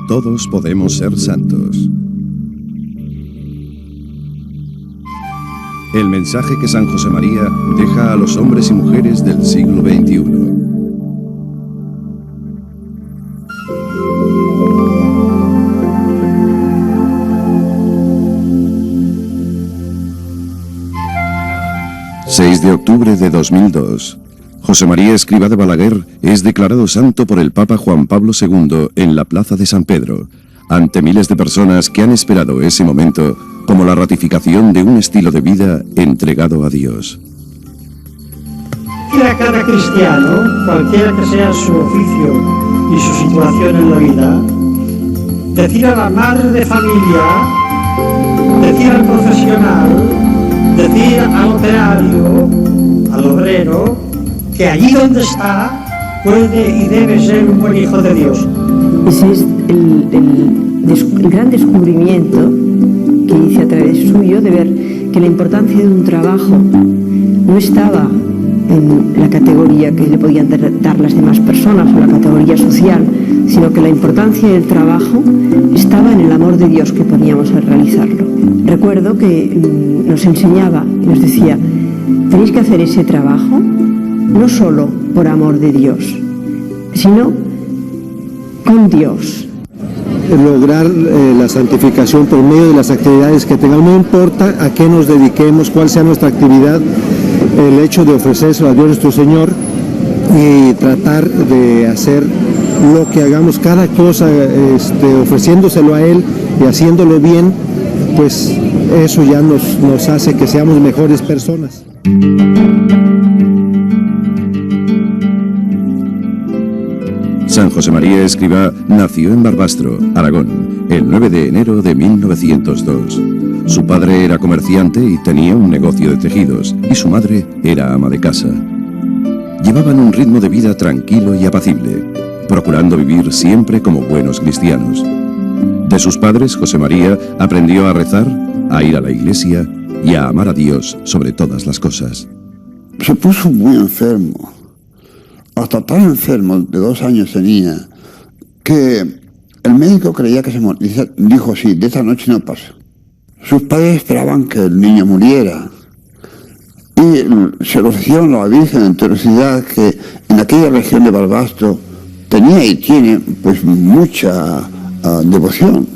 Todos podemos ser santos. El mensaje que San José María deja a los hombres y mujeres del siglo XXI. ...6 de octubre de 2002... José María Escrivá de Balaguer es declarado santo por el Papa Juan Pablo II en la Plaza de San Pedro, ante miles de personas que han esperado ese momento como la ratificación de un estilo de vida entregado a Dios. A cada cristiano, cualquiera que sea su oficio y su situación en la vida, decir a la madre de familia, decir al profesional, decir al operario, al obrero, que allí donde está puede y debe ser un buen hijo de Dios. Ese es el gran descubrimiento que hice a través suyo, de ver que la importancia de un trabajo no estaba en la categoría que le podían dar las demás personas o la categoría social, sino que la importancia del trabajo estaba en el amor de Dios que poníamos al realizarlo. Recuerdo que nos enseñaba y nos decía: tenéis que hacer ese trabajo no solo por amor de Dios, sino con Dios. Lograr la santificación por medio de las actividades que tengamos, no importa a qué nos dediquemos, cuál sea nuestra actividad, el hecho de ofrecérselo a Dios nuestro Señor y tratar de hacer lo que hagamos, cada cosa ofreciéndoselo a Él y haciéndolo bien, pues eso ya nos hace que seamos mejores personas. San José María Escrivá nació en Barbastro, Aragón, el 9 de enero de 1902. Su padre era comerciante y tenía un negocio de tejidos, y su madre era ama de casa. Llevaban un ritmo de vida tranquilo y apacible, procurando vivir siempre como buenos cristianos. De sus padres, José María aprendió a rezar, a ir a la iglesia y a amar a Dios sobre todas las cosas. Se puso muy enfermo. Hasta tan enfermo, de 2 años tenía, que el médico creía que se moría. Dijo: sí, de esta noche no pasa. Sus padres esperaban que el niño muriera y se lo ofrecieron a la Virgen en Torosidad, que en aquella región de Barbastro tenía y tiene pues mucha devoción.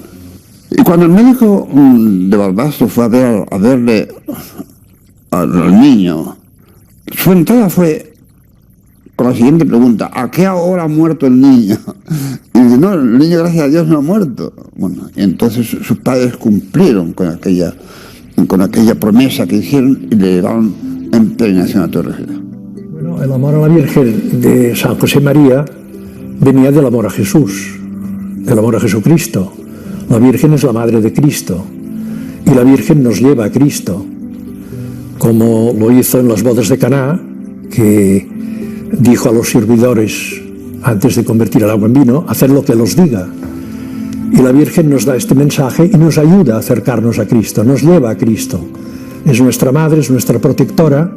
Y cuando el médico de Barbastro fue a verle al niño, su entrada fue con la siguiente pregunta: ¿a qué hora ha muerto el niño? Y dice: no, el niño, gracias a Dios, no ha muerto. Bueno, y entonces sus padres cumplieron con aquella promesa que hicieron y le llevaron en peregrinación a Torrejera. Bueno, el amor a la Virgen de San José María venía del amor a Jesús, del amor a Jesucristo. La Virgen es la Madre de Cristo y la Virgen nos lleva a Cristo, como lo hizo en las bodas de Caná, que dijo a los servidores, antes de convertir el agua en vino: haced lo que Él os diga. Y la Virgen nos da este mensaje y nos ayuda a acercarnos a Cristo, nos lleva a Cristo. Es nuestra madre, es nuestra protectora,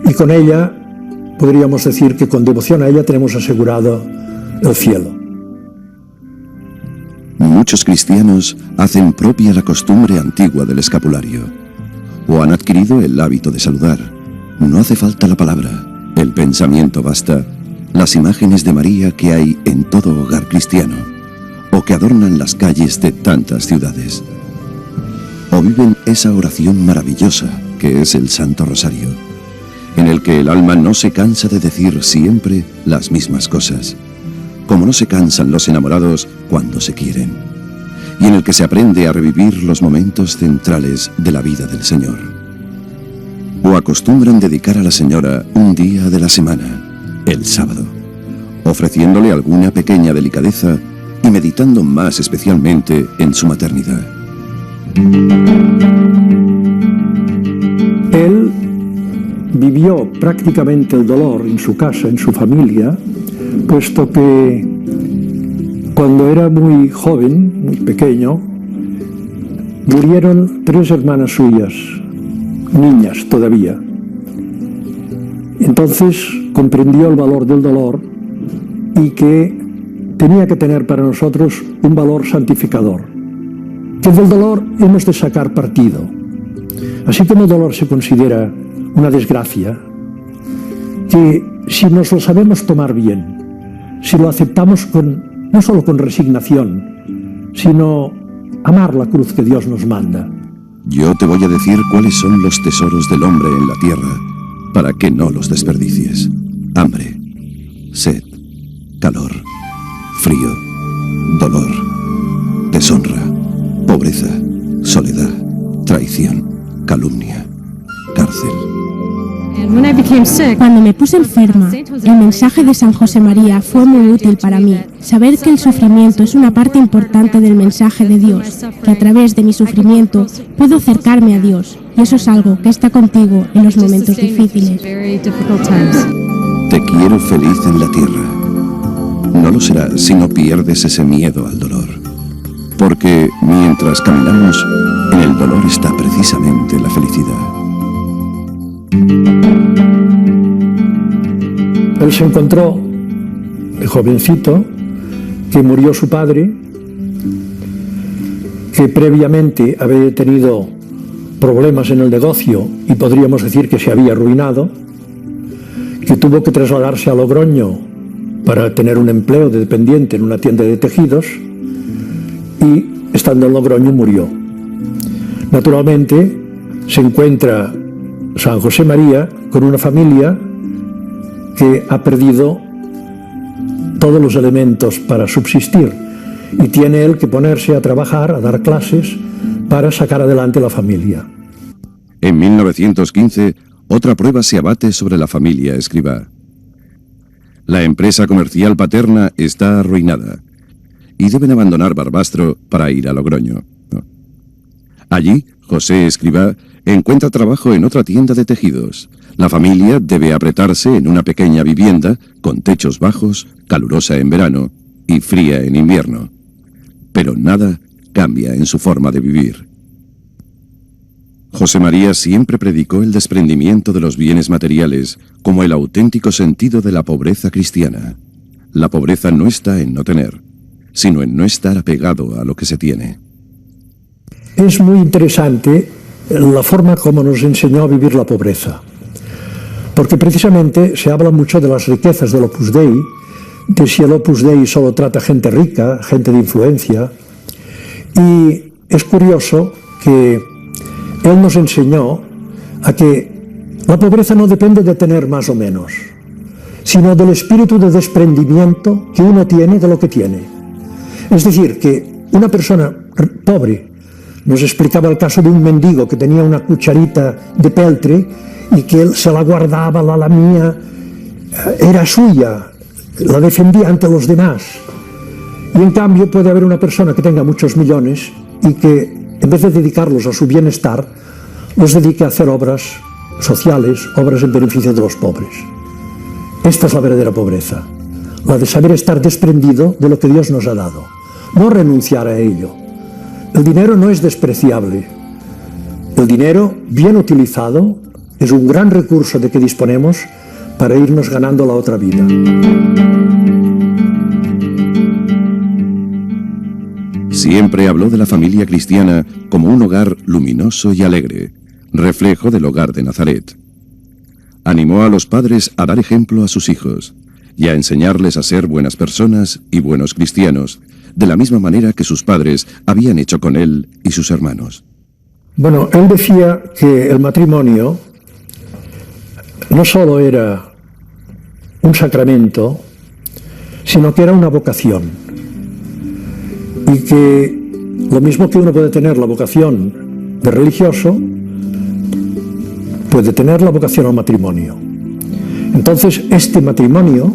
y con ella podríamos decir que con devoción a ella tenemos asegurado el cielo. Muchos cristianos hacen propia la costumbre antigua del escapulario, o han adquirido el hábito de saludar. No hace falta la palabra. El pensamiento basta, las imágenes de María que hay en todo hogar cristiano, o que adornan las calles de tantas ciudades. O viven esa oración maravillosa que es el Santo Rosario, en el que el alma no se cansa de decir siempre las mismas cosas, como no se cansan los enamorados cuando se quieren, y en el que se aprende a revivir los momentos centrales de la vida del Señor. O acostumbran dedicar a la Señora un día de la semana, el sábado, ofreciéndole alguna pequeña delicadeza y meditando más especialmente en su maternidad. Él vivió prácticamente el dolor en su casa, en su familia, puesto que cuando era muy joven, muy pequeño, murieron 3 hermanas suyas, niñas todavía. Entonces comprendió el valor del dolor y que tenía que tener para nosotros un valor santificador, que del dolor hemos de sacar partido. Así como el dolor se considera una desgracia, que si nos lo sabemos tomar bien, si lo aceptamos no solo con resignación, sino amar la cruz que Dios nos manda. Yo te voy a decir cuáles son los tesoros del hombre en la tierra, para que no los desperdicies. Hambre, sed, calor, frío, dolor, deshonra, pobreza, soledad, traición, calumnia, cárcel. Cuando me puse enferma, el mensaje de San José María fue muy útil para mí. Saber que el sufrimiento es una parte importante del mensaje de Dios, que a través de mi sufrimiento puedo acercarme a Dios, y eso es algo que está contigo en los momentos difíciles. Te quiero feliz en la tierra. No lo será si no pierdes ese miedo al dolor. Porque mientras caminamos, en el dolor está precisamente la felicidad. Él se encontró, de jovencito, que murió su padre, que previamente había tenido problemas en el negocio y podríamos decir que se había arruinado, que tuvo que trasladarse a Logroño para tener un empleo de dependiente en una tienda de tejidos y, estando en Logroño, murió. Naturalmente, se encuentra San José María con una familia que ha perdido todos los elementos para subsistir y tiene él que ponerse a trabajar, a dar clases para sacar adelante la familia. En 1915, otra prueba se abate sobre la familia Escribá. La empresa comercial paterna está arruinada y deben abandonar Barbastro para ir a Logroño. Allí, José Escribá encuentra trabajo en otra tienda de tejidos. La familia debe apretarse en una pequeña vivienda con techos bajos, calurosa en verano y fría en invierno. Pero nada cambia en su forma de vivir. José María siempre predicó el desprendimiento de los bienes materiales como el auténtico sentido de la pobreza cristiana. La pobreza no está en no tener, sino en no estar apegado a lo que se tiene. Es muy interesante la forma como nos enseñó a vivir la pobreza, porque precisamente se habla mucho de las riquezas del Opus Dei, de si el Opus Dei solo trata gente rica, gente de influencia, y es curioso que él nos enseñó a que la pobreza no depende de tener más o menos, sino del espíritu de desprendimiento que uno tiene de lo que tiene. Es decir, que una persona pobre, nos explicaba el caso de un mendigo que tenía una cucharita de peltre y que él se la guardaba, la lamía, era suya, la defendía ante los demás. Y en cambio puede haber una persona que tenga muchos millones y que en vez de dedicarlos a su bienestar, los dedique a hacer obras sociales, obras en beneficio de los pobres. Esta es la verdadera pobreza, la de saber estar desprendido de lo que Dios nos ha dado, no renunciar a ello. El dinero no es despreciable. El dinero, bien utilizado, es un gran recurso de que disponemos para irnos ganando la otra vida. Siempre habló de la familia cristiana como un hogar luminoso y alegre, reflejo del hogar de Nazaret. Animó a los padres a dar ejemplo a sus hijos y a enseñarles a ser buenas personas y buenos cristianos, de la misma manera que sus padres habían hecho con él y sus hermanos. Bueno, él decía que el matrimonio no solo era un sacramento, sino que era una vocación. Y que lo mismo que uno puede tener la vocación de religioso, puede tener la vocación al matrimonio. Entonces, este matrimonio,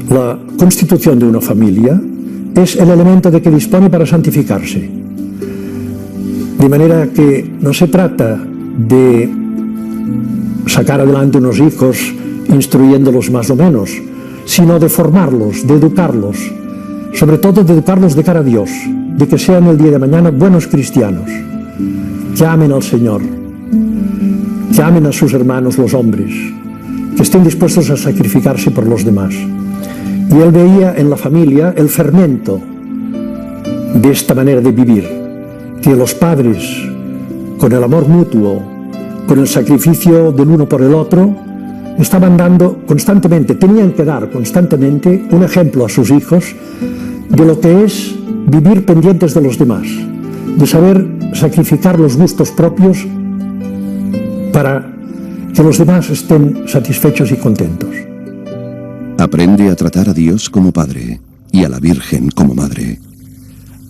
la constitución de una familia, es el elemento de que dispone para santificarse. De manera que no se trata de sacar adelante unos hijos instruyéndolos más o menos, sino de formarlos, de educarlos, sobre todo de educarlos de cara a Dios, de que sean el día de mañana buenos cristianos, que amen al Señor, que amen a sus hermanos los hombres, que estén dispuestos a sacrificarse por los demás. Y él veía en la familia el fermento de esta manera de vivir, que los padres, con el amor mutuo, con el sacrificio del uno por el otro, estaban dando constantemente, tenían que dar constantemente un ejemplo a sus hijos de lo que es vivir pendientes de los demás, de saber sacrificar los gustos propios para que los demás estén satisfechos y contentos. Aprende a tratar a Dios como Padre y a la Virgen como Madre.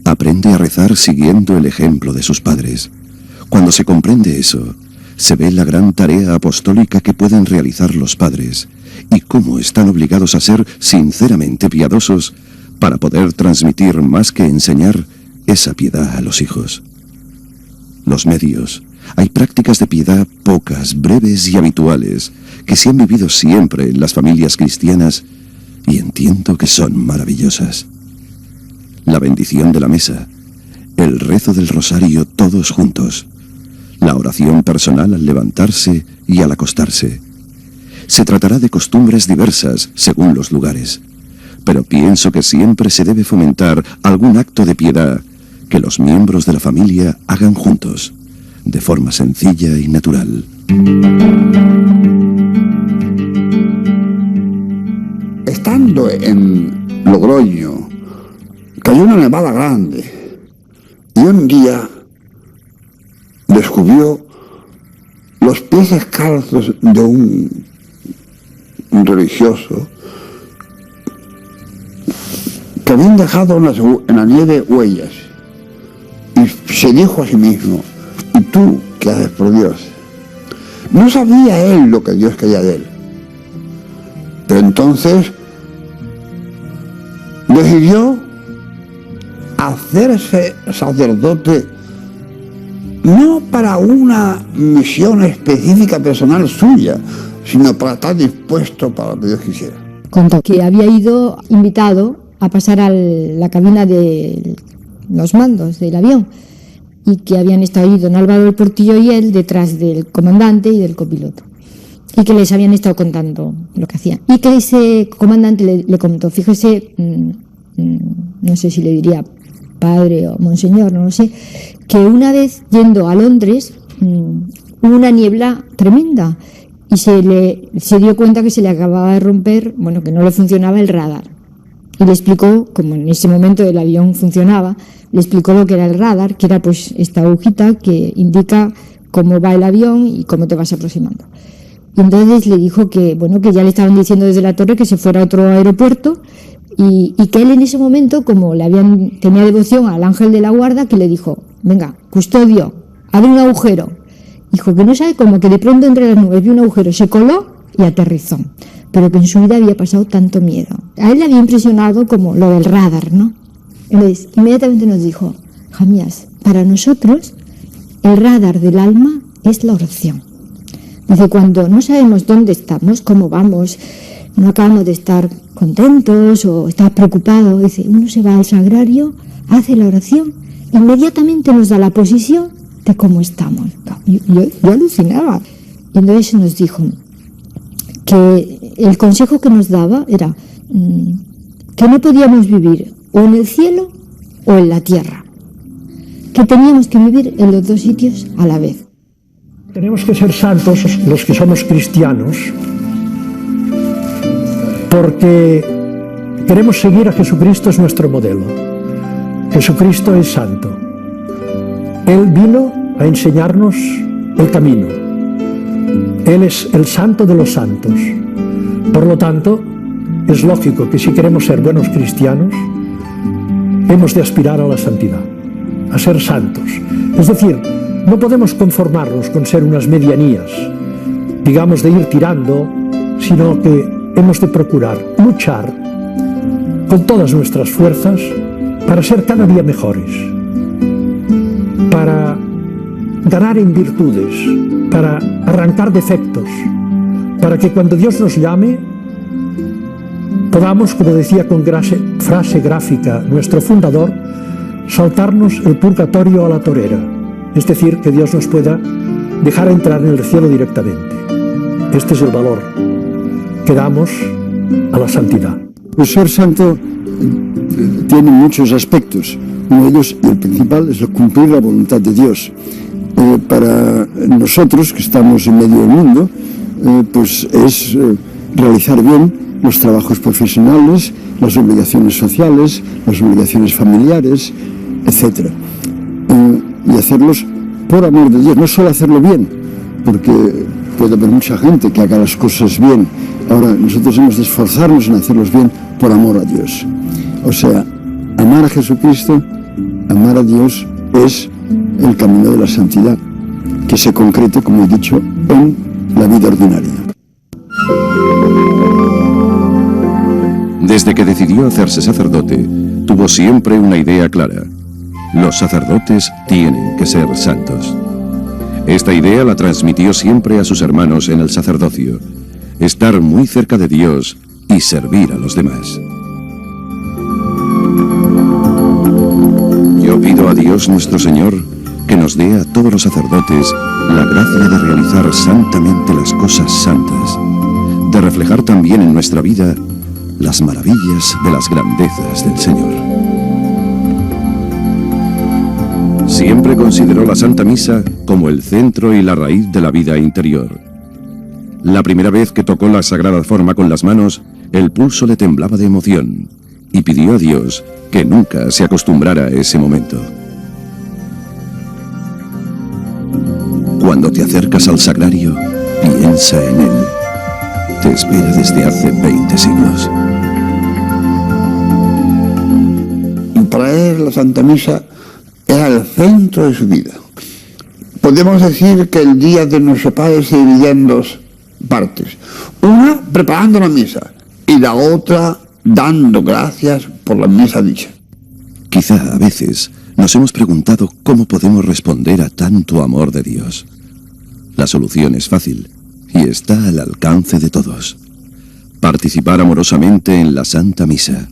Aprende a rezar siguiendo el ejemplo de sus padres. Cuando se comprende eso, se ve la gran tarea apostólica que pueden realizar los padres y cómo están obligados a ser sinceramente piadosos para poder transmitir más que enseñar esa piedad a los hijos. Los medios. Hay prácticas de piedad pocas, breves y habituales, que se han vivido siempre en las familias cristianas y entiendo que son maravillosas. La bendición de la mesa, el rezo del rosario todos juntos, la oración personal al levantarse y al acostarse. Se tratará de costumbres diversas según los lugares, pero pienso que siempre se debe fomentar algún acto de piedad que los miembros de la familia hagan juntos, de forma sencilla y natural. Estando en Logroño, cayó una nevada grande y un día descubrió los pies descalzos de un religioso que habían dejado en la nieve huellas y se dijo a sí mismo: ¿y tú qué haces por Dios? No sabía él lo que Dios quería de él, pero entonces decidió hacerse sacerdote, no para una misión específica personal suya, sino para estar dispuesto para lo que Dios quisiera. Contó que había ido invitado a pasar a la cabina de los mandos del avión y que habían estado ahí don Álvaro del Portillo y él detrás del comandante y del copiloto, y que les habían estado contando lo que hacían, y que ese comandante le comentó: fíjese, no sé si le diría padre o monseñor, no lo sé, que una vez yendo a Londres hubo una niebla tremenda y se dio cuenta que se le acababa de romper, bueno, que no le funcionaba el radar. Y le explicó, como en ese momento el avión funcionaba, le explicó lo que era el radar, que era pues esta agujita que indica cómo va el avión y cómo te vas aproximando. Y entonces le dijo que, bueno, que ya le estaban diciendo desde la torre que se fuera a otro aeropuerto y que él en ese momento, como tenía devoción al ángel de la guarda, que le dijo: venga, custodio, abre un agujero. Dijo que no sabe cómo, que de pronto entre las nubes vio un agujero, se coló y aterrizó, pero que en su vida había pasado tanto miedo. A él le había impresionado como lo del radar, ¿no? Entonces, inmediatamente nos dijo: Jamías, para nosotros el radar del alma es la oración. Dice, cuando no sabemos dónde estamos, cómo vamos, no acabamos de estar contentos o estar preocupados, dice, uno se va al sagrario, hace la oración, inmediatamente nos da la posición de cómo estamos. Yo alucinaba. Y entonces nos dijo que el consejo que nos daba era que no podíamos vivir o en el cielo o en la tierra, que teníamos que vivir en los dos sitios a la vez. Tenemos que ser santos los que somos cristianos, porque queremos seguir a Jesucristo, es nuestro modelo. Jesucristo es santo. Él vino a enseñarnos el camino. Él es el santo de los santos. Por lo tanto, es lógico que si queremos ser buenos cristianos, hemos de aspirar a la santidad, a ser santos. Es decir, no podemos conformarnos con ser unas medianías, digamos, de ir tirando, sino que hemos de procurar luchar con todas nuestras fuerzas para ser cada día mejores, para ganar en virtudes, para arrancar defectos, para que cuando Dios nos llame podamos, como decía con frase gráfica nuestro fundador, saltarnos el purgatorio a la torera, es decir, que Dios nos pueda dejar entrar en el cielo directamente. Este es el valor que damos a la santidad. Pues ser santo tiene muchos aspectos. Uno de ellos, y el principal, es cumplir la voluntad de Dios. Para nosotros, que estamos en medio del mundo, pues es realizar bien los trabajos profesionales, las obligaciones sociales, las obligaciones familiares, etc. Y hacerlos por amor de Dios, no solo hacerlo bien, porque puede haber mucha gente que haga las cosas bien. Ahora, nosotros hemos de esforzarnos en hacerlos bien por amor a Dios. O sea, amar a Jesucristo, amar a Dios, es el camino de la santidad, que se concrete, como he dicho, en la vida ordinaria. Desde que decidió hacerse sacerdote, tuvo siempre una idea clara. Los sacerdotes tienen que ser santos. Esta idea la transmitió siempre a sus hermanos en el sacerdocio: estar muy cerca de Dios y servir a los demás. Yo pido a Dios nuestro Señor que nos dé a todos los sacerdotes la gracia de realizar santamente las cosas santas, de reflejar también en nuestra vida las maravillas de las grandezas del Señor. Siempre consideró la Santa Misa como el centro y la raíz de la vida interior. La primera vez que tocó la Sagrada Forma con las manos, el pulso le temblaba de emoción y pidió a Dios que nunca se acostumbrara a ese momento. Cuando te acercas al sagrario, piensa en él. Te espera desde hace 20 siglos. Para él la Santa Misa era el centro de su vida. Podemos decir que el día de nuestro Padre se dividía en dos partes. Una preparando la misa y la otra dando gracias por la misa dicha. Quizá a veces nos hemos preguntado cómo podemos responder a tanto amor de Dios. La solución es fácil y está al alcance de todos. Participar amorosamente en la Santa Misa.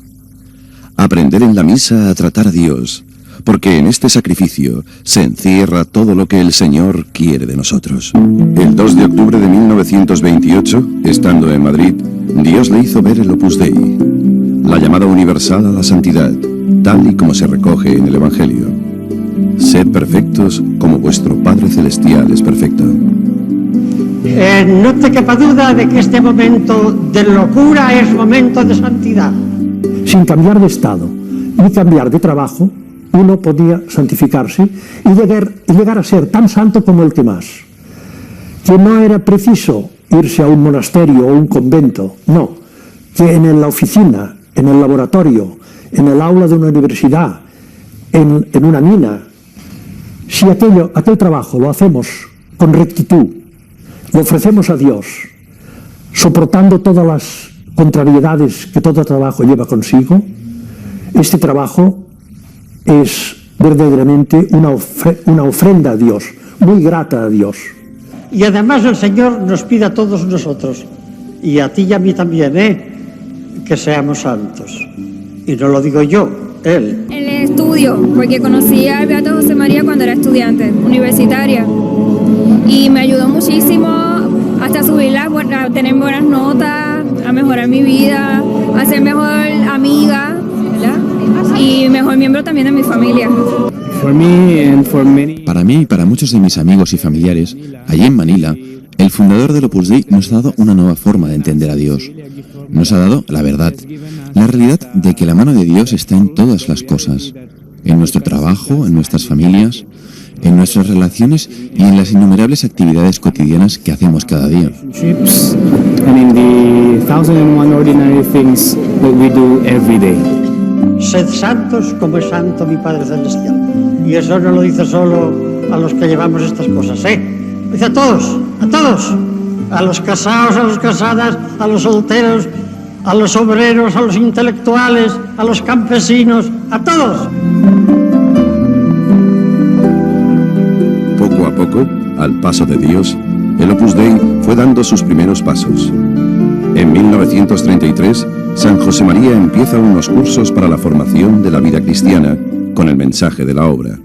Aprender en la misa a tratar a Dios, porque en este sacrificio se encierra todo lo que el Señor quiere de nosotros. El 2 de octubre de 1928, estando en Madrid, Dios le hizo ver el Opus Dei, la llamada universal a la santidad, tal y como se recoge en el Evangelio. Sed perfectos como vuestro Padre Celestial es perfecto. No te quepa duda de que este momento de locura es momento de santidad. Sin cambiar de estado ni cambiar de trabajo, uno podía santificarse y llegar a ser tan santo como el que más. Que no era preciso irse a un monasterio o un convento, no. Que en la oficina, en el laboratorio, en el aula de una universidad, en una mina, si aquel trabajo lo hacemos con rectitud, lo ofrecemos a Dios, soportando todas las contrariedades que todo trabajo lleva consigo, este trabajo es verdaderamente una ofrenda a Dios, muy grata a Dios. Y además el Señor nos pide a todos nosotros, y a ti y a mí también, que seamos santos. Y no lo digo yo, Él. El estudio, porque conocí al Beato José María cuando era estudiante universitaria y me ayudó muchísimo hasta a tener buenas notas, a mejorar mi vida, a ser mejor amiga, ¿verdad? Y mejor miembro también de mi familia. Para mí y para muchos de mis amigos y familiares, allí en Manila, el fundador del Opus Dei nos ha dado una nueva forma de entender a Dios. Nos ha dado la verdad, la realidad de que la mano de Dios está en todas las cosas, en nuestro trabajo, en nuestras familias, en nuestras relaciones y en las innumerables actividades cotidianas que hacemos cada día. Sed santos como es santo mi Padre Celestial. Y eso no lo dice solo a los que llevamos estas cosas, Lo dice a todos, a los casados, a las casadas, a los solteros, a los obreros, a los intelectuales, a los campesinos, a todos. Poco a poco, al paso de Dios, el Opus Dei fue dando sus primeros pasos. En 1933, San José María empieza unos cursos para la formación de la vida cristiana con el mensaje de la obra.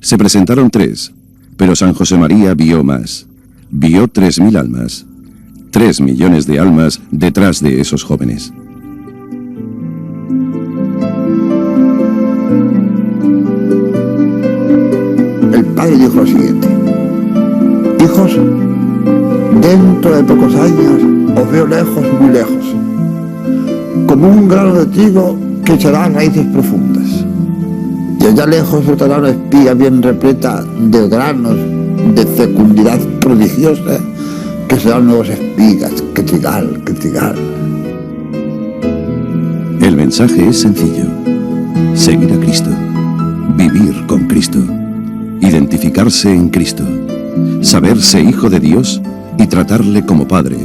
Se presentaron 3, pero San José María vio más. Vio 3.000 almas, 3 millones de almas detrás de esos jóvenes. padre dijo lo siguiente: hijos, dentro de pocos años os veo lejos, muy lejos, como un grano de trigo que echará raíces profundas. Y allá lejos brotará una espiga bien repleta de granos de fecundidad prodigiosa, que serán nuevas espigas, que trigal, que trigal. El mensaje es sencillo: seguir a Cristo, vivir con Cristo, identificarse en Cristo, saberse hijo de Dios y tratarle como Padre,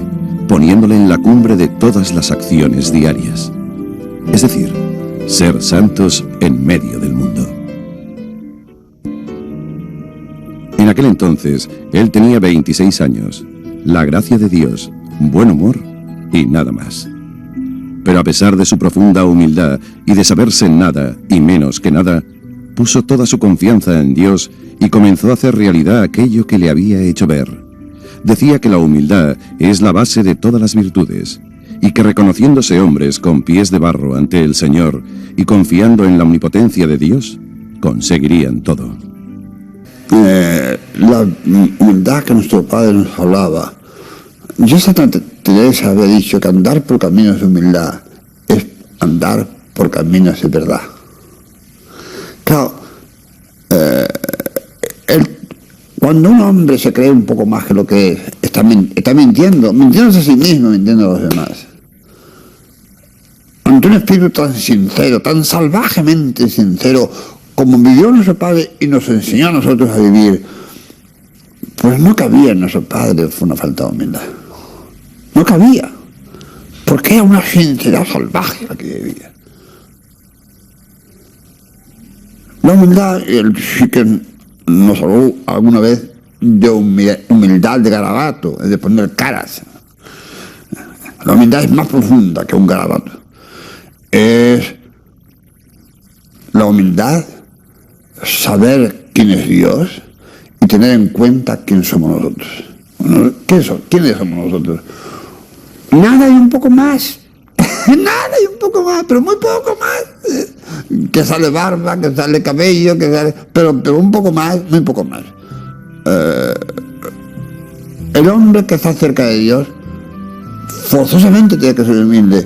poniéndole en la cumbre de todas las acciones diarias. Es decir, ser santos en medio del mundo. En aquel entonces, él tenía 26 años, la gracia de Dios, buen humor y nada más. Pero a pesar de su profunda humildad y de saberse nada y menos que nada, puso toda su confianza en Dios y comenzó a hacer realidad aquello que le había hecho ver. Decía que la humildad es la base de todas las virtudes, y que reconociéndose hombres con pies de barro ante el Señor y confiando en la omnipotencia de Dios, conseguirían todo. La humildad que nuestro Padre nos hablaba, yo Santa Teresa había dicho que andar por caminos de humildad es andar por caminos de verdad. Claro, cuando un hombre se cree un poco más que lo que es, está mintiéndose a sí mismo, mintiendo a los demás. Ante un espíritu tan sincero, tan salvajemente sincero, como vivió nuestro Padre y nos enseñó a nosotros a vivir, pues no cabía en nuestro Padre fue una falta de humildad. No cabía, porque era una sinceridad salvaje la que vivía. La humildad, él sí que nos habló alguna vez de humildad de garabato, es de poner caras. La humildad es más profunda que un garabato. Es la humildad, saber quién es Dios y tener en cuenta quién somos nosotros. ¿Quiénes somos nosotros? Nada y un poco más. Nada y un poco más, pero muy poco más. Que sale barba, que sale cabello, pero un poco más, muy poco más. El hombre que está cerca de Dios forzosamente tiene que ser humilde.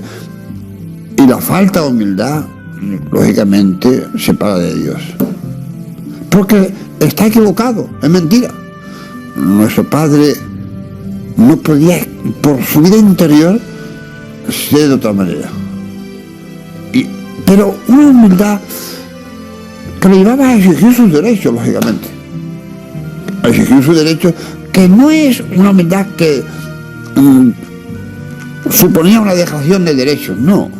Y la falta de humildad, lógicamente, separa de Dios. Porque está equivocado, es mentira. Nuestro Padre no podía, por su vida interior, ser de otra manera. Pero una humildad que le llevaba a exigir sus derechos, lógicamente. A exigir sus derechos, que no es una humildad que suponía una dejación de derechos, no.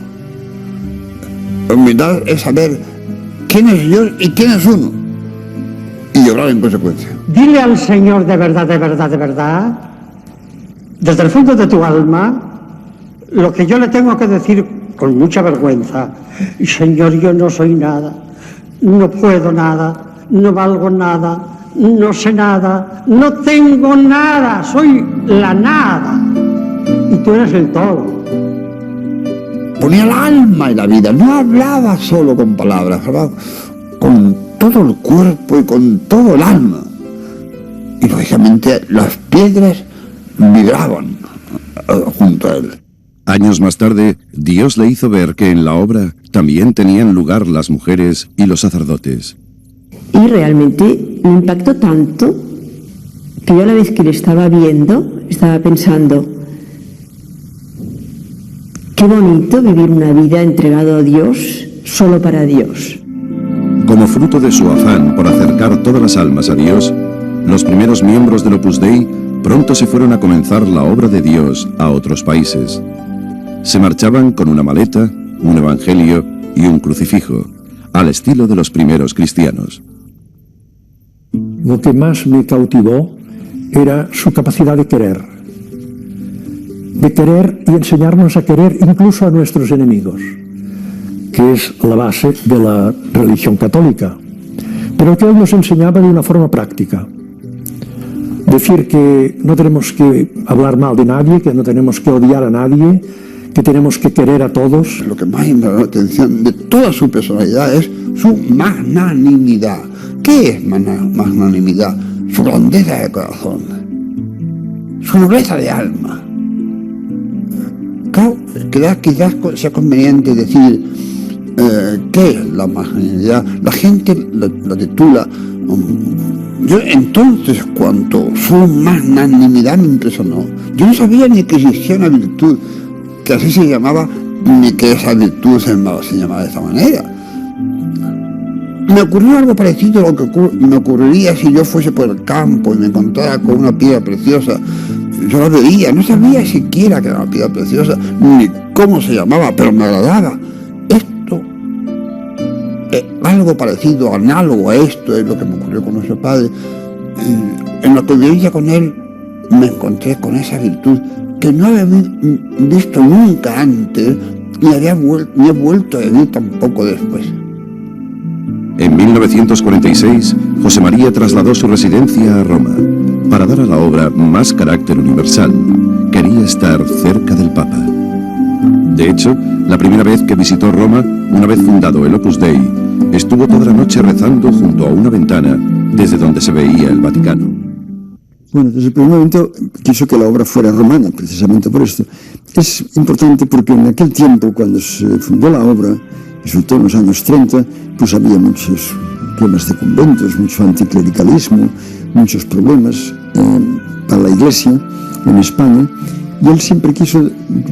La humildad es saber quién es Dios y quién es uno, y obrar en consecuencia. Dile al Señor de verdad, de verdad, de verdad, desde el fondo de tu alma, lo que yo le tengo que decir con mucha vergüenza. Señor, yo no soy nada, no puedo nada, no valgo nada, no sé nada, no tengo nada, soy la nada, y tú eres el todo. Ponía el alma y la vida, no hablaba solo con palabras, hablaba con todo el cuerpo y con todo el alma. Y lógicamente las piedras vibraban junto a él. Años más tarde, Dios le hizo ver que en la obra también tenían lugar las mujeres y los sacerdotes. Y realmente me impactó tanto que yo a la vez que le estaba viendo, estaba pensando, qué bonito vivir una vida entregado a Dios, solo para Dios. Como fruto de su afán por acercar todas las almas a Dios, los primeros miembros del Opus Dei pronto se fueron a comenzar la obra de Dios a otros países. Se marchaban con una maleta, un evangelio y un crucifijo, al estilo de los primeros cristianos. Lo que más me cautivó era su capacidad de querer y enseñarnos a querer incluso a nuestros enemigos, que es la base de la religión católica, pero que él nos enseñaba de una forma práctica. Decir que no tenemos que hablar mal de nadie, que no tenemos que odiar a nadie, que tenemos que querer a todos. Lo que más me llamó la atención de toda su personalidad es su magnanimidad. ¿Qué ¿Qué es magnanimidad? Su grandeza de corazón, su nobleza de alma. Claro, quizás sea conveniente decir qué es la magnanimidad. La gente lo titula. Yo entonces, cuando su magnanimidad me impresionó, yo no sabía ni que existía una virtud que así se llamaba, ni que esa virtud se llamaba de esa manera. Me ocurrió algo parecido a lo que me ocurriría si yo fuese por el campo y me encontrara con una piedra preciosa. Yo la veía, no sabía siquiera que era una piedra preciosa, ni cómo se llamaba, pero me agradaba. Esto, algo parecido, análogo a esto, es lo que me ocurrió con nuestro padre. En la convivencia con él me encontré con esa virtud que no había visto nunca antes, ni he vuelto a vivir tampoco después. En 1946, José María trasladó su residencia a Roma para dar a la obra más carácter universal. Quería estar cerca del Papa. De hecho, la primera vez que visitó Roma, una vez fundado el Opus Dei, estuvo toda la noche rezando junto a una ventana desde donde se veía el Vaticano. Bueno, desde el primer momento quiso que la obra fuera romana, precisamente por esto. Es importante porque en aquel tiempo, cuando se fundó la obra, y sobre todo en los años 30, pues había muchos problemas de conventos, mucho anticlericalismo, muchos problemas para la Iglesia en España, y él siempre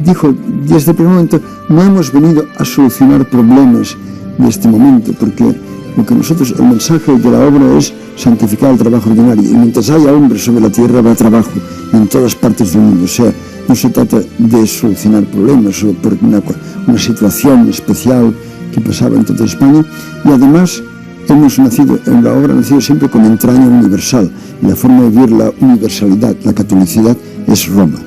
dijo, desde el primer momento, no hemos venido a solucionar problemas de este momento, porque lo que nosotros, el mensaje de la obra es santificar el trabajo ordinario, y mientras haya hombres sobre la tierra habrá trabajo en todas partes del mundo. O sea, no se trata de solucionar problemas o por una situación especial que pasaba en toda España, y además en la obra nacido siempre con entraña universal, y la forma de vivir la universalidad, la catolicidad, es Roma.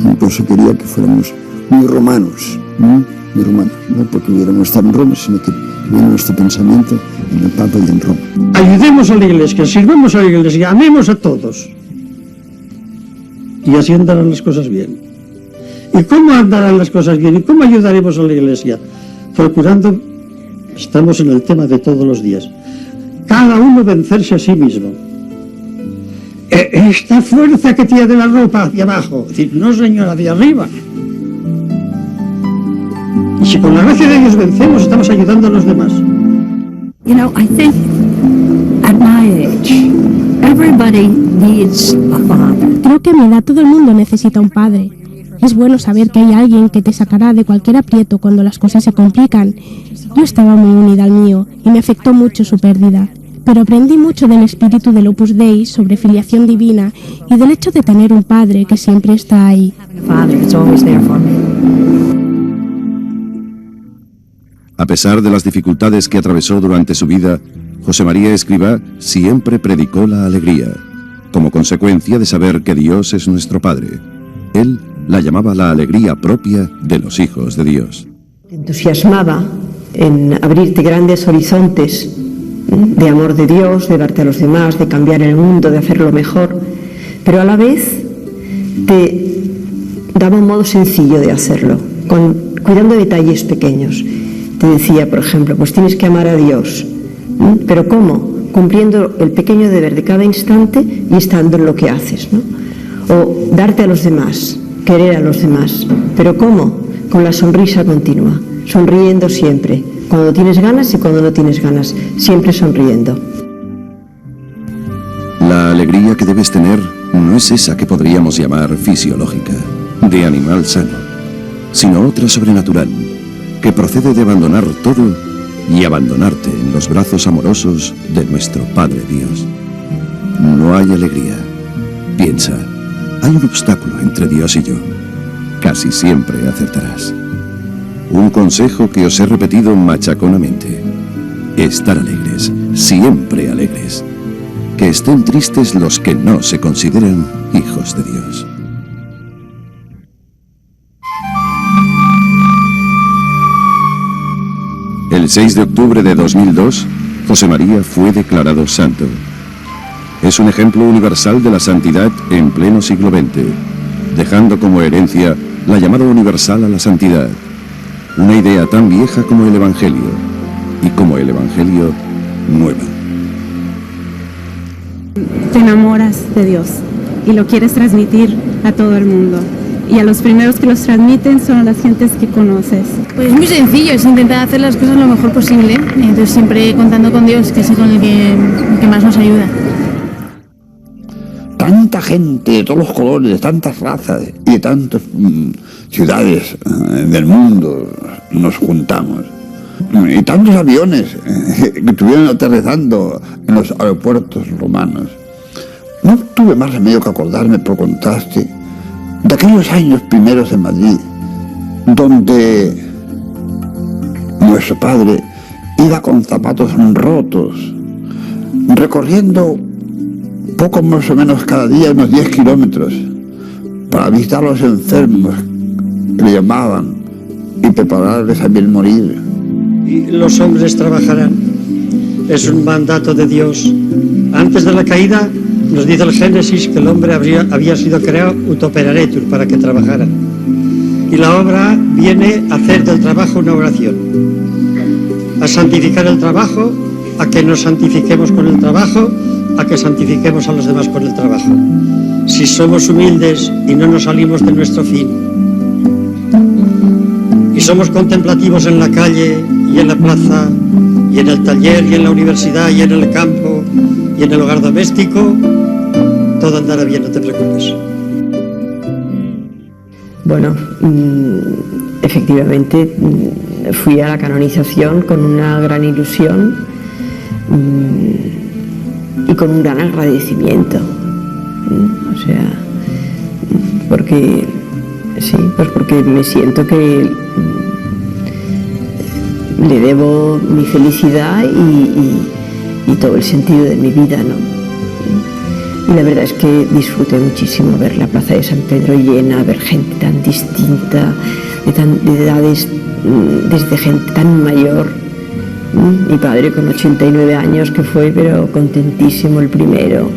Y por eso quería que fuéramos muy romanos, no porque hubiéramos estado en Roma, sino que hubiera nuestro pensamiento en el Papa y en Roma. Ayudemos a la Iglesia, sirvamos a la Iglesia, amemos a todos, y así andarán las cosas bien. ¿Y cómo andarán las cosas bien? ¿Y cómo ayudaremos a la Iglesia? Procurando, estamos en el tema de todos los días, cada uno vencerse a sí mismo. Esta fuerza que tiene la ropa hacia abajo, es decir, no señor, hacia arriba. Y si con la gracia de Dios vencemos, estamos ayudando a los demás. You know, I think at my age, everybody needs a father. Creo que a mi edad todo el mundo necesita un padre. Es bueno saber que hay alguien que te sacará de cualquier aprieto cuando las cosas se complican. Yo estaba muy unida al mío y me afectó mucho su pérdida. Pero aprendí mucho del espíritu del Opus Dei sobre filiación divina y del hecho de tener un padre que siempre está ahí. A pesar de las dificultades que atravesó durante su vida, José María Escrivá siempre predicó la alegría, como consecuencia de saber que Dios es nuestro Padre. Él la llamaba la alegría propia de los hijos de Dios. Te entusiasmaba en abrirte grandes horizontes de amor de Dios, de darte a los demás, de cambiar el mundo, de hacerlo mejor, pero a la vez te daba un modo sencillo de hacerlo, cuidando de detalles pequeños. Te decía, por ejemplo, pues tienes que amar a Dios, pero ¿cómo? Cumpliendo el pequeño deber de cada instante y estando en lo que haces, ¿no? O darte a los demás, querer a los demás, pero ¿cómo? Con la sonrisa continua, sonriendo siempre, cuando tienes ganas y cuando no tienes ganas, siempre sonriendo. La alegría que debes tener no es esa que podríamos llamar fisiológica, de animal sano, sino otra sobrenatural, que procede de abandonar todo y abandonarte en los brazos amorosos de nuestro Padre Dios. No hay alegría. Piensa, hay un obstáculo entre Dios y yo. Casi siempre acertarás. Un consejo que os he repetido machaconamente. Estar alegres, siempre alegres. Que estén tristes los que no se consideran hijos de Dios. El 6 de octubre de 2002, José María fue declarado santo. Es un ejemplo universal de la santidad en pleno siglo XX, dejando como herencia la llamada universal a la santidad, una idea tan vieja como el Evangelio, y como el Evangelio, nueva. Te enamoras de Dios y lo quieres transmitir a todo el mundo. Y a los primeros que los transmiten son a las gentes que conoces. Pues es muy sencillo, es intentar hacer las cosas lo mejor posible. Entonces siempre contando con Dios, que es con el que más nos ayuda. Tanta gente de todos los colores, de tantas razas y de tantas ciudades del mundo nos juntamos. Y tantos aviones que estuvieron aterrizando en los aeropuertos romanos. No tuve más remedio que acordarme por contraste de aquellos años primeros en Madrid, donde nuestro padre iba con zapatos rotos, recorriendo poco más o menos cada día unos 10 kilómetros para visitar a los enfermos que le llamaban y prepararles a bien morir. Y los hombres trabajarán. Es un mandato de Dios. Antes de la caída nos dice el Génesis que el hombre había sido creado utoperaretur, para que trabajaran. Y la obra viene a hacer del trabajo una oración, a santificar el trabajo, a que nos santifiquemos con el trabajo, a que santifiquemos a los demás con el trabajo. Si somos humildes y no nos salimos de nuestro fin, y somos contemplativos en la calle y en la plaza, y en el taller y en la universidad y en el campo y en el hogar doméstico, todo andará bien, no te preocupes. Bueno, efectivamente fui a la canonización con una gran ilusión y con un gran agradecimiento. O sea, porque sí, pues porque me siento que le debo mi felicidad y todo el sentido de mi vida, ¿no? Y la verdad es que disfruté muchísimo ver la plaza de San Pedro llena, ver gente tan distinta, de edades, desde gente tan mayor. Mi padre con 89 años que fue, pero contentísimo el primero.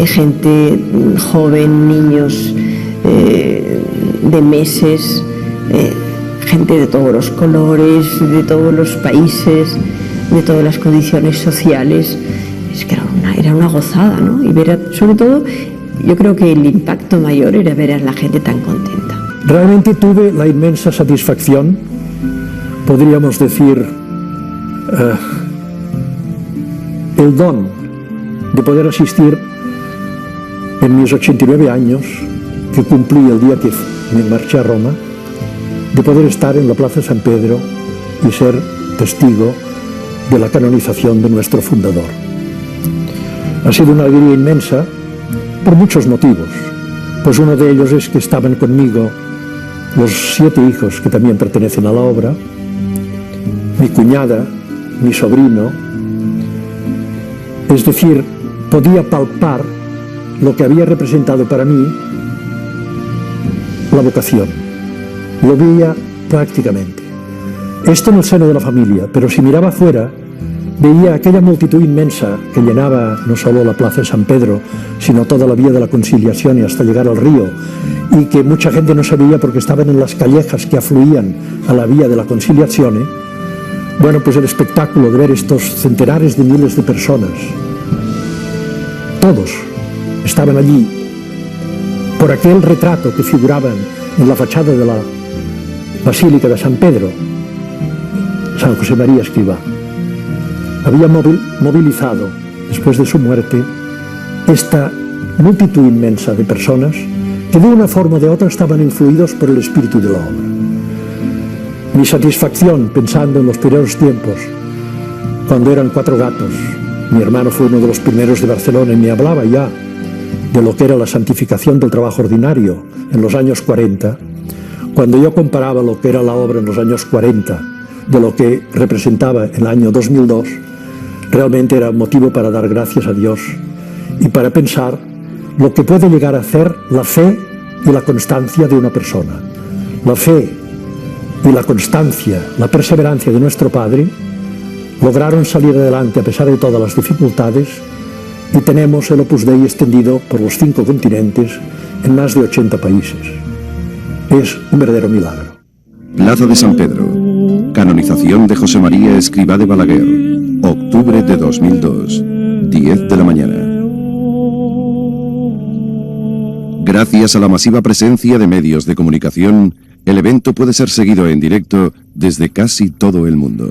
Gente joven, niños de meses, gente de todos los colores, de todos los países, de todas las condiciones sociales. Es que era una gozada, ¿no? Y ver, sobre todo, yo creo que el impacto mayor era ver a la gente tan contenta. Realmente tuve la inmensa satisfacción, podríamos decir, el don de poder asistir en mis 89 años, que cumplí el día que me marché a Roma, de poder estar en la Plaza de San Pedro y ser testigo de la canonización de nuestro fundador. Ha sido una alegría inmensa por muchos motivos, pues uno de ellos es que estaban conmigo los 7 hijos que también pertenecen a la obra, mi cuñada, mi sobrino, es decir, podía palpar lo que había representado para mí la vocación. Lo veía prácticamente. Esto en el seno de la familia, pero si miraba afuera, veía aquella multitud inmensa que llenaba no solo la plaza de San Pedro, sino toda la vía de la Conciliación y hasta llegar al río, y que mucha gente no sabía porque estaban en las callejas que afluían a la vía de la Conciliación. Bueno, pues el espectáculo de ver estos centenares de miles de personas, todos estaban allí por aquel retrato que figuraban en la fachada de la Basílica de San Pedro, San José María Escrivá. Había movilizado, después de su muerte, esta multitud inmensa de personas que de una forma o de otra estaban influidos por el espíritu de la obra. Mi satisfacción, pensando en los primeros tiempos, cuando eran 4 gatos, mi hermano fue uno de los primeros de Barcelona y me hablaba ya de lo que era la santificación del trabajo ordinario en los años 40, cuando yo comparaba lo que era la obra en los años 40 de lo que representaba el año 2002, realmente era motivo para dar gracias a Dios y para pensar lo que puede llegar a hacer la fe y la constancia de una persona. La fe y la constancia, la perseverancia de nuestro Padre lograron salir adelante a pesar de todas las dificultades y tenemos el Opus Dei extendido por los 5 continentes en más de 80 países. Es un verdadero milagro. Plaza de San Pedro. Canonización de José María Escrivá de Balaguer. Octubre de 2002. 10 de la mañana. Gracias a la masiva presencia de medios de comunicación, el evento puede ser seguido en directo desde casi todo el mundo.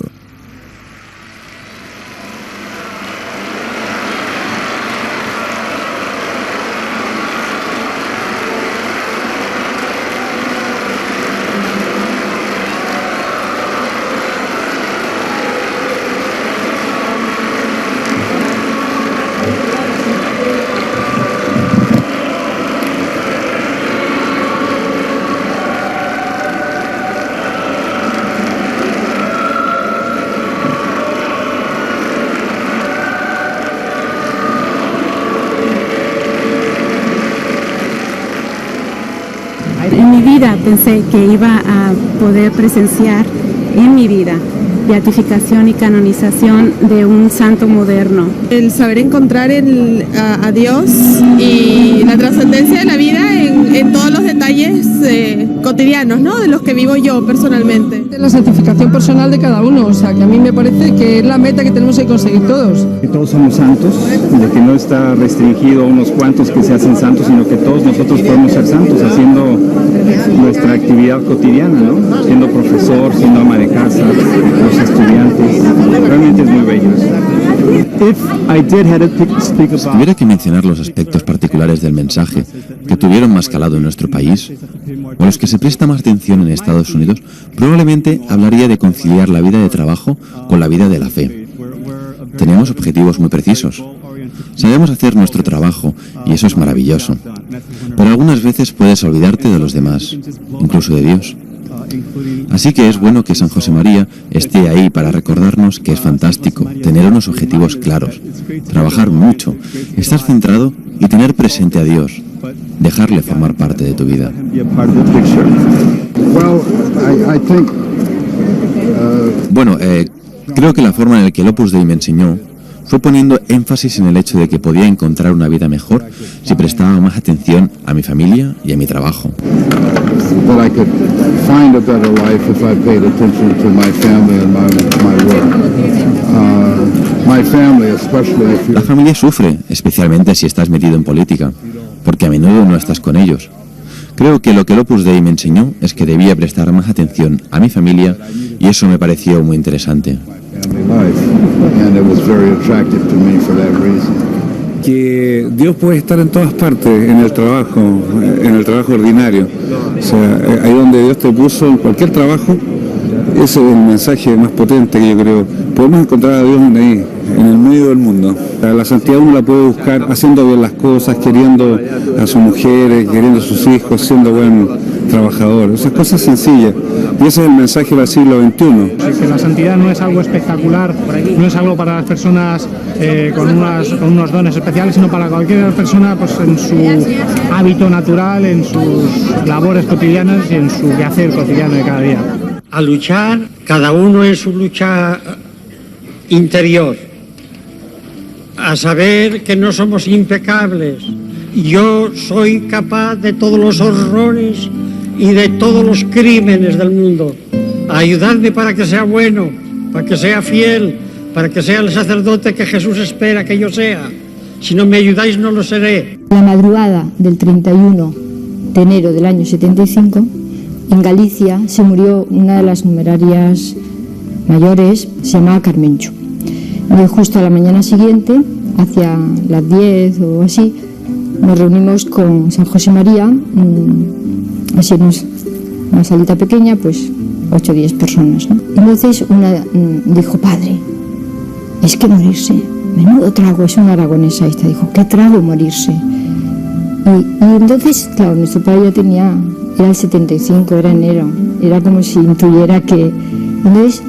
En mi vida pensé que iba a poder presenciar en mi vida beatificación y canonización de un santo moderno. El saber encontrar a Dios y la trascendencia de la vida en todos los detalles cotidianos, ¿no? De los que vivo yo personalmente. La santificación personal de cada uno, o sea, que a mí me parece que es la meta que tenemos que conseguir todos. Que todos somos santos, de que no está restringido a unos cuantos que se hacen santos, sino que todos nosotros podemos ser santos haciendo nuestra actividad cotidiana, ¿no? Siendo profesor, siendo ama de casa, los estudiantes. Realmente es muy bello eso. Si tuviera que mencionar los aspectos particulares del mensaje que tuvieron más calado en nuestro país, o los que se presta más atención en Estados Unidos, probablemente hablaría de conciliar la vida de trabajo con la vida de la fe. Tenemos objetivos muy precisos. Sabemos hacer nuestro trabajo y eso es maravilloso. Pero algunas veces puedes olvidarte de los demás, incluso de Dios. Así que es bueno que San José María esté ahí para recordarnos que es fantástico tener unos objetivos claros, trabajar mucho, estar centrado y tener presente a Dios, dejarle formar parte de tu vida. Bueno, creo que la forma en la que el Opus Dei me enseñó fue poniendo énfasis en el hecho de que podía encontrar una vida mejor si prestaba más atención a mi familia y a mi trabajo. La familia sufre, especialmente si estás metido en política, porque a menudo no estás con ellos. Creo que lo que el Opus Dei me enseñó es que debía prestar más atención a mi familia y eso me pareció muy interesante. Que Dios puede estar en todas partes, en el trabajo ordinario. O sea, ahí donde Dios te puso, en cualquier trabajo, ese es el mensaje más potente que yo creo. Podemos encontrar a Dios ahí, en el medio del mundo. La santidad uno la puede buscar haciendo bien las cosas, queriendo a sus mujeres, queriendo a sus hijos, siendo buen trabajador. Esas cosas sencillas. Y ese es el mensaje del siglo XXI. Que la santidad no es algo espectacular, no es algo para las personas con unos dones especiales, sino para cualquier persona pues, en su hábito natural, en sus labores cotidianas y en su quehacer cotidiano de cada día. A luchar, cada uno en su lucha interior, a saber que no somos impecables. Yo soy capaz de todos los horrores y de todos los crímenes del mundo. Ayudadme para que sea bueno, para que sea fiel, para que sea el sacerdote que Jesús espera que yo sea. Si no me ayudáis, no lo seré. La madrugada del 31 de enero del año 75, en Galicia se murió una de las numerarias mayores, se llamaba Carmencho. Y justo a la mañana siguiente, hacia las 10 o así, nos reunimos con San José María, así en una salita pequeña, pues 8 o 10 personas, ¿no? Entonces una dijo, padre, es que morirse, menudo trago, es una aragonesa esta, dijo, qué trago morirse. Y entonces, claro, nuestro padre ya era el 75, era enero, era como si intuyera que... Entonces,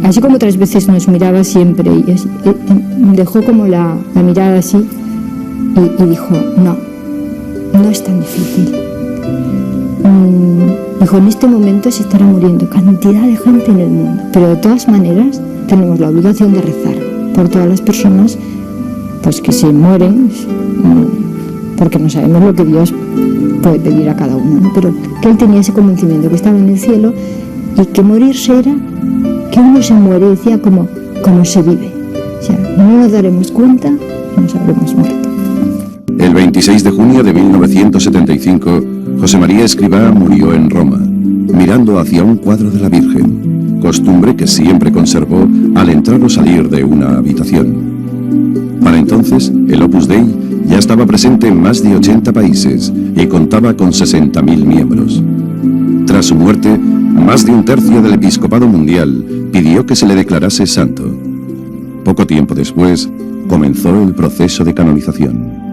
así como otras veces nos miraba siempre, y así, dejó como la mirada así y dijo, no es tan difícil. Dijo, en este momento se estará muriendo cantidad de gente en el mundo, pero de todas maneras tenemos la obligación de rezar por todas las personas pues que se mueren, porque no sabemos lo que Dios puede pedir a cada uno, ¿no? Pero que él tenía ese convencimiento que estaba en el cielo y que morirse era que uno se muere, decía, como se vive. O sea, no nos daremos cuenta y nos habremos muerto. El 26 de junio de 1975, José María Escrivá murió en Roma, mirando hacia un cuadro de la Virgen, costumbre que siempre conservó al entrar o salir de una habitación. Para entonces, el Opus Dei ya estaba presente en más de 80 países y contaba con 60.000 miembros. Tras su muerte, más de un tercio del episcopado mundial pidió que se le declarase santo. Poco tiempo después, comenzó el proceso de canonización.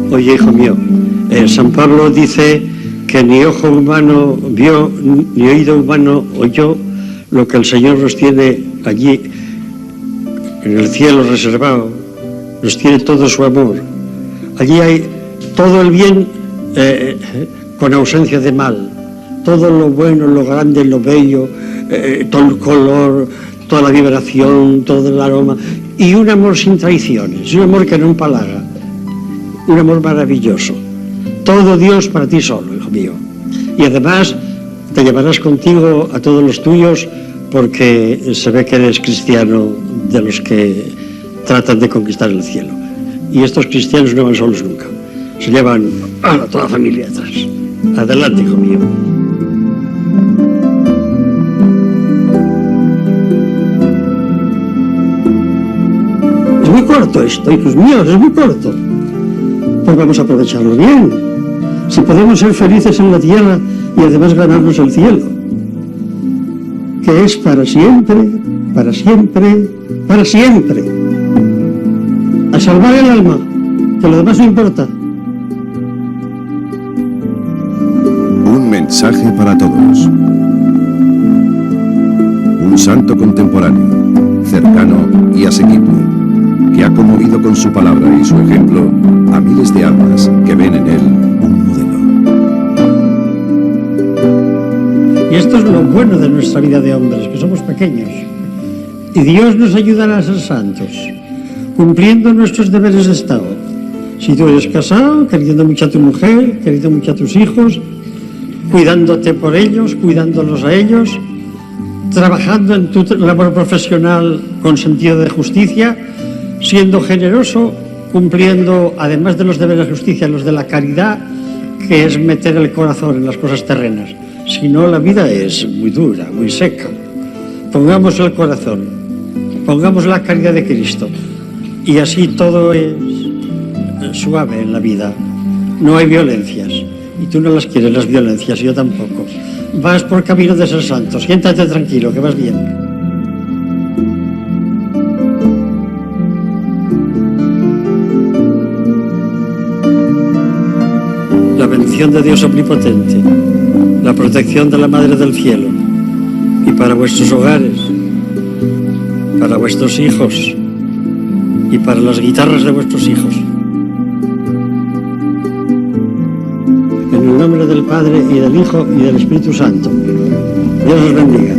Oye, hijo mío, San Pablo dice que ni ojo humano vio, ni oído humano oyó lo que el Señor nos tiene allí en el cielo reservado, nos tiene todo su amor. Allí hay todo el bien con ausencia de mal, todo lo bueno, lo grande, lo bello, todo el color, toda la vibración, todo el aroma, y un amor sin traiciones, un amor que no empalaga, un amor maravilloso. Todo Dios para ti solo, hijo mío. Y además te llevarás contigo a todos los tuyos porque se ve que eres cristiano de los que tratan de conquistar el cielo. Y estos cristianos no van solos nunca. Se llevan a toda la familia atrás. Adelante, hijo mío. Es muy corto esto, hijos míos, es muy corto. Pues vamos a aprovecharlo bien. Si podemos ser felices en la tierra y además ganarnos el cielo, que es para siempre, para siempre, para siempre. A salvar el alma, que lo demás no importa. Un mensaje para todos. Un santo contemporáneo, cercano y asequible, que ha conmovido con su palabra y su ejemplo a miles de almas que ven en él un modelo. Y esto es lo bueno de nuestra vida de hombres, que somos pequeños. Y Dios nos ayudará a ser santos, cumpliendo nuestros deberes de Estado. Si tú eres casado, queriendo mucho a tu mujer, queriendo mucho a tus hijos, cuidándote por ellos, cuidándolos a ellos, trabajando en tu labor profesional con sentido de justicia, siendo generoso, cumpliendo, además de los deberes de justicia, los de la caridad, que es meter el corazón en las cosas terrenas. Si no, la vida es muy dura, muy seca. Pongamos el corazón, pongamos la caridad de Cristo, y así todo es suave en la vida. No hay violencias, y tú no las quieres, las violencias, yo tampoco. Vas por camino de ser santo, siéntate tranquilo, que vas bien. La bendición de Dios omnipotente, la protección de la Madre del Cielo, y para vuestros hogares, para vuestros hijos, y para las guitarras de vuestros hijos. En el nombre del Padre, y del Hijo, y del Espíritu Santo. Dios os bendiga.